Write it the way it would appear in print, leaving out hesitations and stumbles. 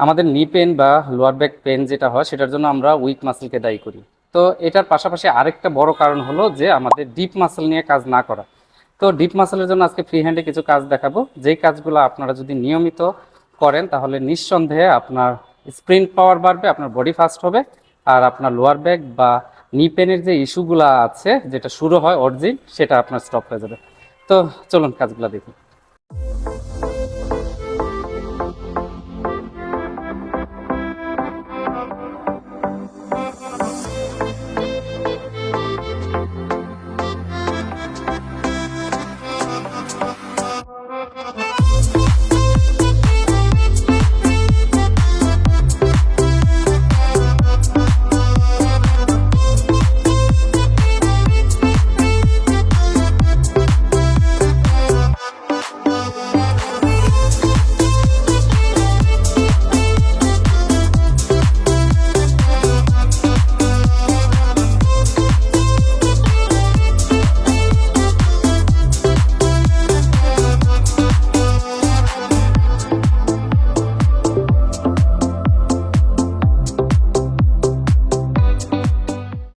আমাদের নি পেন বা লোয়ার ব্যাক পেন যেটা হয় সেটার জন্য আমরা উইক মাসেলকে দায়ী করি। তো এটার পাশাপাশি আরেকটা বড় কারণ হলো যে আমাদের ডিপ মাসেল নিয়ে কাজ না করা। তো ডিপ মাসেলের জন্য আজকে ফ্রি হ্যান্ডে কিছু কাজ দেখাবো, যেই কাজগুলো আপনারা যদি নিয়মিত করেন তাহলে নিঃসন্দেহে আপনার স্প্রিন্ট পাওয়ার বাড়বে, আপনার বডি ফাস্ট হবে, আর আপনার লোয়ার ব্যাক বা নি পেনের যে ইস্যুগুলো আছে যেটা শুরু হয় অরিজিন সেটা আপনার স্টপ হয়ে যাবে। তো চলুন কাজগুলো দেখি।